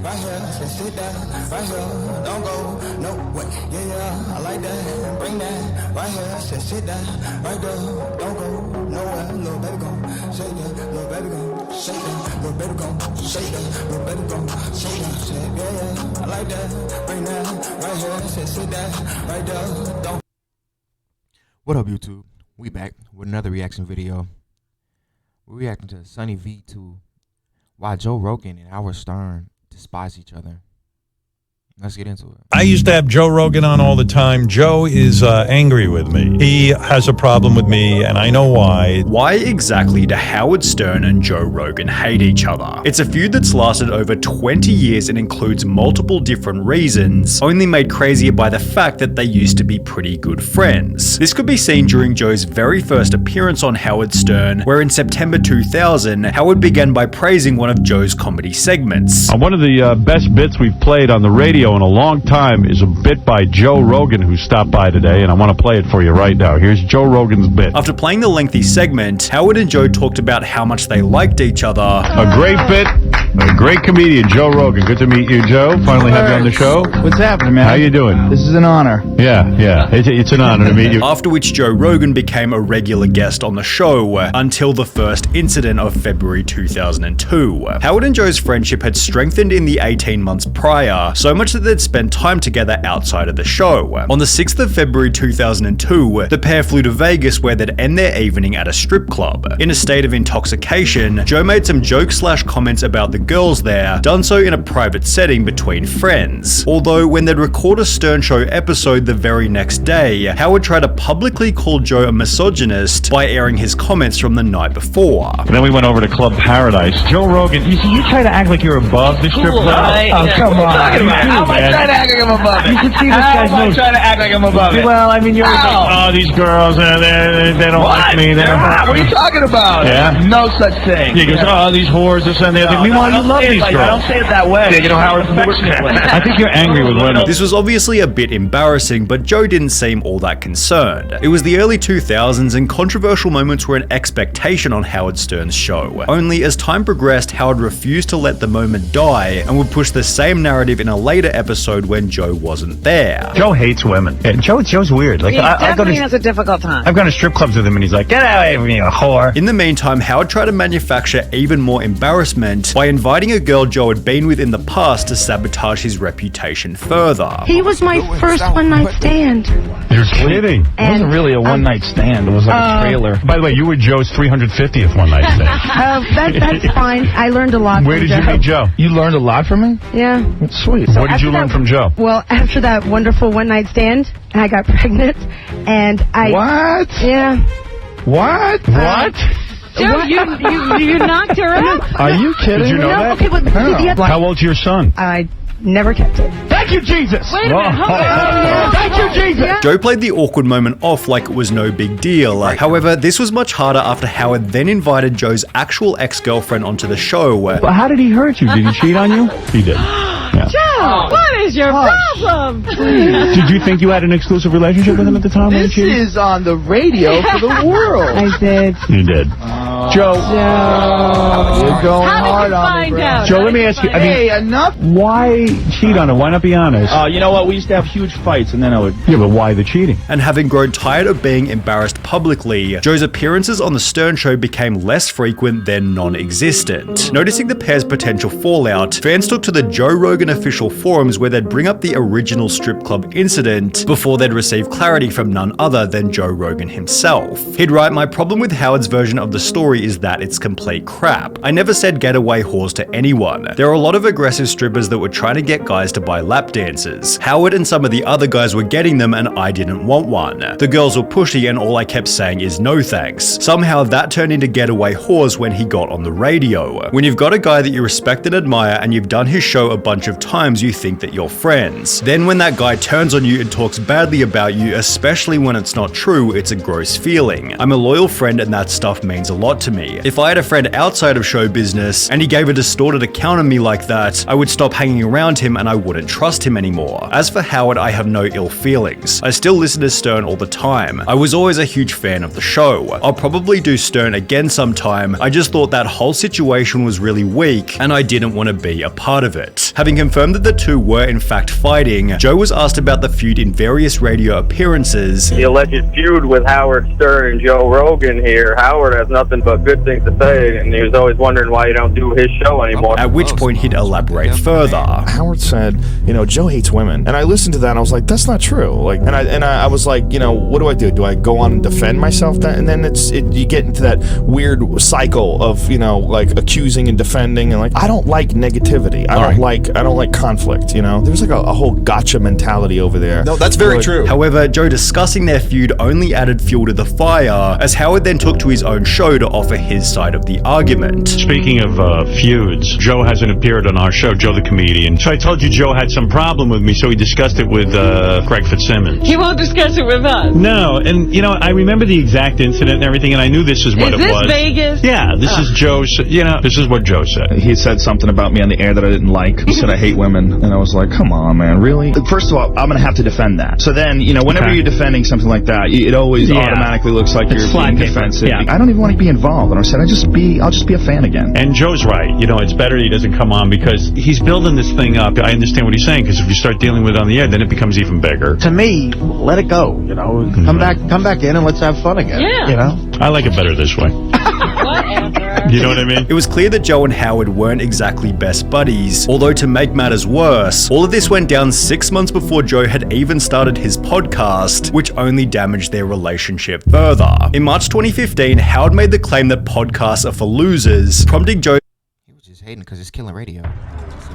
right here, say sit down, right here, don't go, no way, yeah, I like that, bring that, right here, say sit down, right there, don't go, nowhere, little baby gon' shake that, little baby gon' shake that, little baby gon' shake that, little baby gon' shake that, say yeah, I like that, bring that, right here, say sit down, right there, don't. What up, YouTube? We back with another reaction video. We're reacting to Sunny V2, why Joe Rogan and Howard Stern despise each other. Let's get into it. I used to have Joe Rogan on all the time. Joe is angry with me. He has a problem with me, and I know why. Why exactly do Howard Stern and Joe Rogan hate each other? It's a feud that's lasted over 20 years and includes multiple different reasons, only made crazier by the fact that they used to be pretty good friends. This could be seen during Joe's very first appearance on Howard Stern, where in September 2000, Howard began by praising one of Joe's comedy segments. One of the best bits we've played on the radio in a long time is a bit by Joe Rogan, who stopped by today, and I want to play it for you right now. Here's Joe Rogan's bit. After playing the lengthy segment, Howard and Joe talked about how much they liked each other. A great bit, a great comedian, Joe Rogan. Good to meet you, Joe. Finally have you on the show. What's happening, man? How you doing? This is an honor. Yeah. It's an honor to meet you. After which Joe Rogan became a regular guest on the show, until the first incident of February 2002. Howard and Joe's friendship had strengthened in the 18 months prior, so much that they'd spend time together outside of the show. On the 6th of February 2002, the pair flew to Vegas where they'd end their evening at a strip club. In a state of intoxication, Joe made some jokes/comments about the girls there, done so in a private setting between friends. Although when they'd record a Stern Show episode the very next day, Howard tried to publicly call Joe a misogynist by airing his comments from the night before. And then we went over to Club Paradise. Joe Rogan, you try to act like you're above the strip club. Oh, come on. How am I trying to act like I'm above it? You should see this guy's How am I trying to act like I'm above it? Well, I mean, you're like, oh, these girls, they don't like me. What are you talking about? Yeah? No such thing. He goes, oh, these whores, this and that. Meanwhile, you love these girls. I don't say it that way. You know, Howard, I think you're angry with women. This was obviously a bit embarrassing, but Joe didn't seem all that concerned. It was the early 2000s and controversial moments were an expectation on Howard Stern's show. Only as time progressed, Howard refused to let the moment die and would push the same narrative in a later episode when Joe wasn't there. Joe hates women. Yeah, Joe's weird. Like, he definitely has a difficult time. I've gone to strip clubs with him, and he's like, get away from me, you whore. In the meantime, Howard tried to manufacture even more embarrassment by inviting a girl Joe had been with in the past to sabotage his reputation further. He was my first one-night stand. You're kidding. It wasn't really a one-night stand. It was like a trailer. By the way, you were Joe's 350th one-night stand. That's fine. I learned a lot. Where did you meet Joe? You learned a lot from me? Yeah. Sweet. What did you learn from Joe? Well, after that wonderful one-night stand, I got pregnant, and I... What? Yeah. What? Joe, you knocked her out? Are you kidding? Did you know that? Okay, but see, How old's your son? I never kept it. Thank you, Jesus. Wait a minute. Hold on. Thank you, Jesus. Joe played the awkward moment off like it was no big deal. However, this was much harder after Howard then invited Joe's actual ex-girlfriend onto the show. But how did he hurt you? Did he cheat on you? He did. Yeah. Joe, what is your problem? Did you think you had an exclusive relationship with him at the time? This is on the radio for the world. I did. You did. Joe. You're going hard on me, bro. Joe, let me ask you. I mean, Hey, enough. why cheat on her? Why not be honest? You know what? We used to have huge fights, and then I would... Yeah, but why the cheating? And having grown tired of being embarrassed publicly, Joe's appearances on the Stern Show became less frequent than non-existent. Noticing the pair's potential fallout, fans took to the Joe Rogan official forums where they'd bring up the original strip club incident before they'd receive clarity from none other than Joe Rogan himself. He'd write, "My problem with Howard's version of the story is that it's complete crap. I never said getaway whores to anyone. There are a lot of aggressive strippers that were trying to get guys to buy lap dances. Howard and some of the other guys were getting them and I didn't want one. The girls were pushy and all I kept saying is no thanks. Somehow that turned into getaway whores when he got on the radio. When you've got a guy that you respect and admire and you've done his show a bunch of times, you think that you're friends. Then when that guy turns on you and talks badly about you, especially when it's not true, it's a gross feeling. I'm a loyal friend and that stuff means a lot to me. If I had a friend outside of show business and he gave a distorted account of me like that, I would stop hanging around him and I wouldn't trust him anymore. As for Howard, I have no ill feelings. I still listen to Stern all the time. I was always a huge fan of the show. I'll probably do Stern again sometime. I just thought that whole situation was really weak and I didn't want to be a part of it." Having confirmed that the two were in fact fighting, Joe was asked about the feud in various radio appearances. The alleged feud with Howard Stern and Joe Rogan here. Howard has nothing but good things to say, and he was always wondering why you don't do his show anymore. At which point he'd elaborate further. Howard said, you know, Joe hates women. And I listened to that and I was like, that's not true. Like, and I was like, you know, what do I do? Do I go on and defend myself? And then you get into that weird cycle of, you know, like accusing and defending, and like, I don't like negativity. I don't like conflict, you know? There's like a whole gotcha mentality over there. No, that's very true. However, Joe discussing their feud only added fuel to the fire, as Howard then took to his own show to offer his side of the argument. Speaking of feuds, Joe hasn't appeared on our show, Joe the comedian. So I told you Joe had some problem with me, so he discussed it with Craig Fitzsimmons. He won't discuss it with us. No, and you know, I remember the exact incident and everything, and I knew this is what it was. Is this Vegas? Yeah, this is Joe's, you know, this is what Joe said. He said something about me on the air that I didn't like. He said I hate women, and I was like, come on, man, really? First of all, I'm going to have to defend that. So then, you know, whenever you're defending something like that, it always automatically looks like you're being defensive. Yeah. I don't even want to be involved. And I said, I'll just be a fan again. And Joe's right. You know, it's better he doesn't come on because he's building this thing up. I understand what he's saying, because if you start dealing with it on the air, then it becomes even bigger. To me, let it go, you know. Come back in and let's have fun again. Yeah. You know? I like it better this way. Whatever. You know what I mean? It was clear that Joe and Howard weren't exactly best buddies, although to make matters worse, all of this went down 6 months before Joe had even started his podcast, which only damaged their relationship further. In March 2015, Howard made the claim that podcasts are for losers, prompting Joe hating because it's killing radio.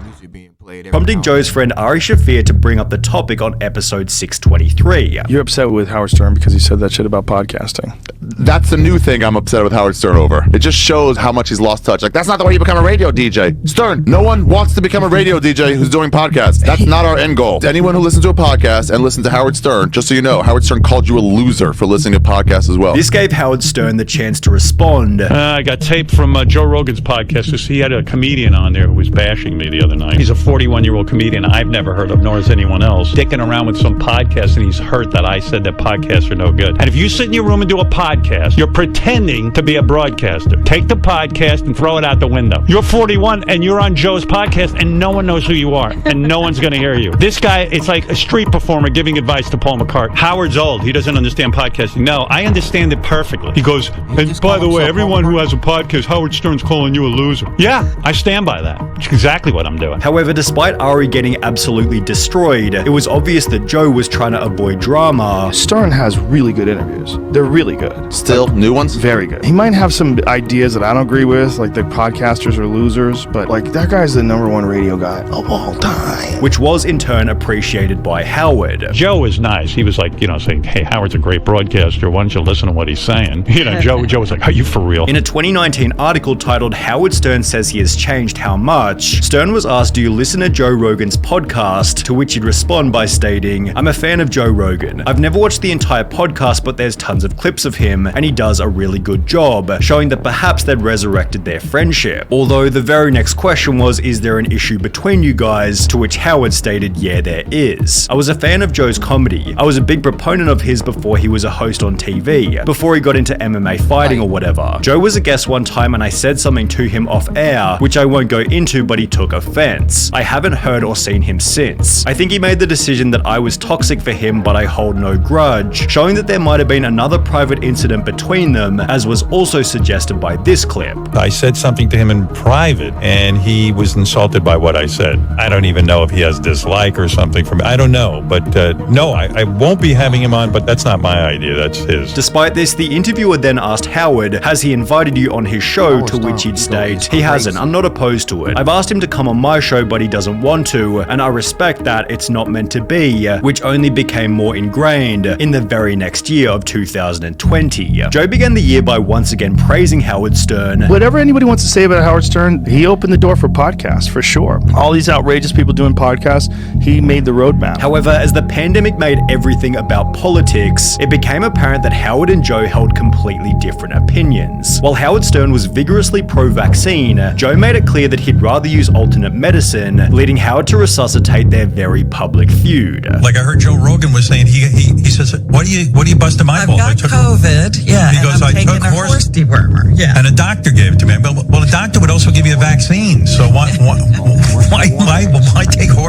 Music being played. Prompting Joe's friend Ari Shafir to bring up the topic on episode 623. You're upset with Howard Stern because he said that shit about podcasting. That's the new thing I'm upset with Howard Stern over. It just shows how much he's lost touch. Like, that's not the way you become a radio DJ. Stern, no one wants to become a radio DJ who's doing podcasts. That's not our end goal. Anyone who listens to a podcast and listens to Howard Stern, just so you know, Howard Stern called you a loser for listening to podcasts as well. This gave Howard Stern the chance to respond. I got tape from Joe Rogan's podcast. He had a comedian on there who was bashing me the other night. He's a 41-year-old comedian I've never heard of, nor has anyone else, dicking around with some podcast, and he's hurt that I said that podcasts are no good. And if you sit in your room and do a podcast, you're pretending to be a broadcaster. Take the podcast and throw it out the window. You're 41 and you're on Joe's podcast and no one knows who you are and no one's going to hear you. This guy, it's like a street performer giving advice to Paul McCartney. Howard's old. He doesn't understand podcasting. No, I understand it perfectly. He goes, and by the way, everyone who has a podcast, Howard Stern's calling you a loser. Yeah, I stand by that. It's exactly what I'm doing. However, despite Ari getting absolutely destroyed, it was obvious that Joe was trying to avoid drama. Stern has really good interviews. They're really good. Still, new ones? Very good. He might have some ideas that I don't agree with, like the podcasters are losers, but like that guy's the #1 radio guy of all time. Which was in turn appreciated by Howard. Joe was nice. He was like, you know, saying, hey, Howard's a great broadcaster. Why don't you listen to what he's saying? You know, Joe was like, are you for real? In a 2019 article titled Howard Stern Says He Has Changed How Much, Stern was asked, do you listen to Joe Rogan's podcast? To which he'd respond by stating, I'm a fan of Joe Rogan. I've never watched the entire podcast, but there's tons of clips of him, and he does a really good job, showing that perhaps they'd resurrected their friendship. Although the very next question was, is there an issue between you guys? To which Howard stated, yeah, there is. I was a fan of Joe's comedy. I was a big proponent of his before he was a host on TV, before he got into MMA fighting or whatever. Joe was a guest one time and I said something to him off air, which I won't go into, but he took offense. I haven't heard or seen him since. I think he made the decision that I was toxic for him, but I hold no grudge, showing that there might have been another private incident between them, as was also suggested by this clip. I said something to him in private and he was insulted by what I said. I don't even know if he has dislike or something from me. I don't know, but no, I won't be having him on, but that's not my idea, that's his. Despite this, the interviewer then asked Howard, has he invited you on his show? To which he'd state, he hasn't, I'm not opposed to it. I've asked him to come on my show, but he doesn't want to, and I respect that, it's not meant to be, which only became more ingrained in the very next year of 2020. Joe began the year by once again praising Howard Stern. Whatever anybody wants to say about Howard Stern, he opened the door for podcasts, for sure. All these outrageous people doing podcasts, he made the roadmap. However, as the pandemic made everything about politics, it became apparent that Howard and Joe held completely different opinions. While Howard Stern was vigorously pro-vaccine, Joe made it clear that he'd rather use alternate medicine, leading Howard to resuscitate their very public feud. Like I heard Joe Rogan was saying, he says, what are you busting my balls? I've got COVID, yeah, he goes, and I'm taking a horse dewormer, yeah. And a doctor gave it to me. Well, a doctor would also give you a vaccine, so why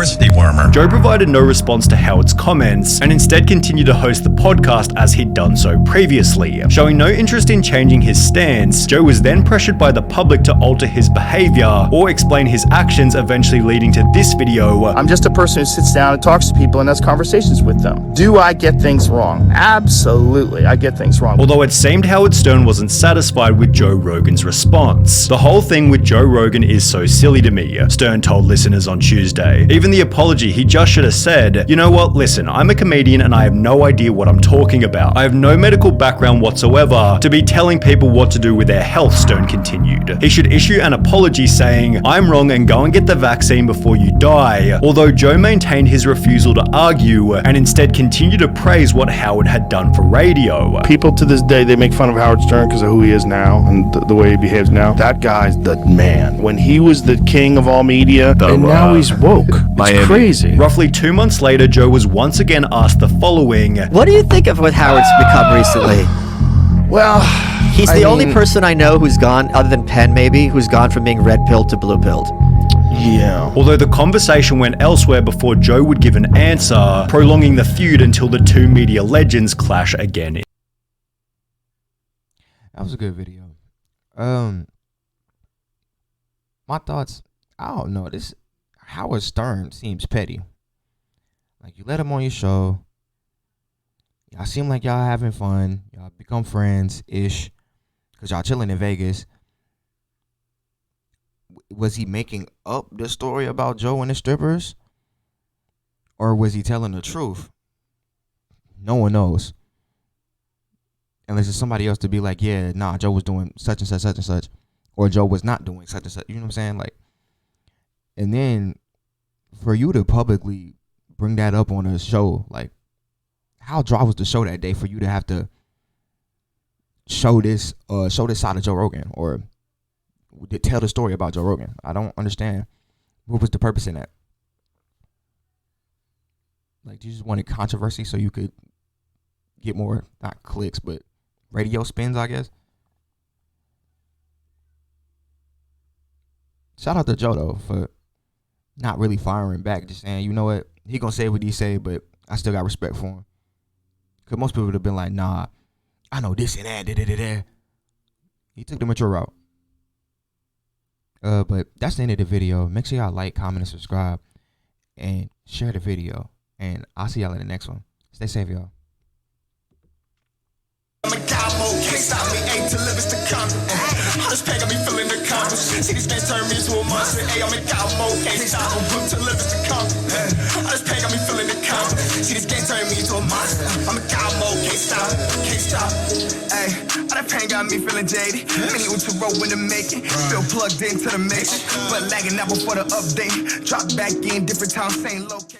horse dewormer. Joe provided no response to Howard's comments and instead continued to host the podcast as he'd done so previously. Showing no interest in changing his stance, Joe was then pressured by the public to alter his behavior or explain his actions, eventually leading to this video. I'm just a person who sits down and talks to people and has conversations with them. Do I get things wrong? Absolutely, I get things wrong. Although it seemed Howard Stern wasn't satisfied with Joe Rogan's response. The whole thing with Joe Rogan is so silly to me, Stern told listeners on Tuesday. Even the apology, he just should have said, you know what, listen, I'm a comedian and I have no idea what I'm talking about. I have no medical background whatsoever to be telling people what to do with their health, Stern continued. He should issue an apology saying, I'm wrong and go and get the vaccine before you die. Although Joe maintained his refusal to argue and instead continued to praise what Howard had done for radio. People to this day, they make fun of Howard Stern because of who he is now and the way he behaves now. That guy's the man. When he was the king of all media, and now he's woke. It's crazy. Roughly 2 months later, Joe was once again asked the following. What do you think of what Howard's become recently? Well, he's the only person I know who's gone, other than Penn maybe, who's gone from being red-pilled to blue-pilled. Yeah. Although the conversation went elsewhere before Joe would give an answer, prolonging the feud until the two media legends clash again. That was a good video. My thoughts, I don't know. This Howard Stern seems petty. Like, you let him on your show. Y'all seem like y'all having fun. Y'all become friends-ish. Because y'all chilling in Vegas. Was he making up the story about Joe and the strippers? Or was he telling the truth? No one knows. Unless it's somebody else to be like, yeah, nah, Joe was doing such and such, such and such. Or Joe was not doing such and such. You know what I'm saying? Like, and then for you to publicly bring that up on a show, like, how dry was the show that day for you to have to show this side of Joe Rogan or tell the story about Joe Rogan? I don't understand. What was the purpose in that? Like, you just wanted controversy so you could get more, not clicks, but radio spins, I guess. Shout out to Joe, though, for not really firing back. Just saying, you know what? He gonna say what he say, but I still got respect for him. Because most people would have been like, nah, I know this and that, da-da-da-da. He took the mature route. But that's the end of the video. Make sure y'all like, comment, and subscribe. And share the video. And I'll see y'all in the next one. Stay safe, y'all. I'm a cowboy, can't stop me, ain't to live is to come. All this pain got me feeling accomplished. See this game turn me into a monster. Hey, I'm a cowboy, can't stop me, to live is to come. All this pain got me feeling accomplished. See this game turn me into a monster. I'm a cowboy, can't stop. Hey, all that pain got me feeling jaded. Many what you wrote when to make it. Still plugged into the mix, but lagging out before the update. Drop back in different times, same location.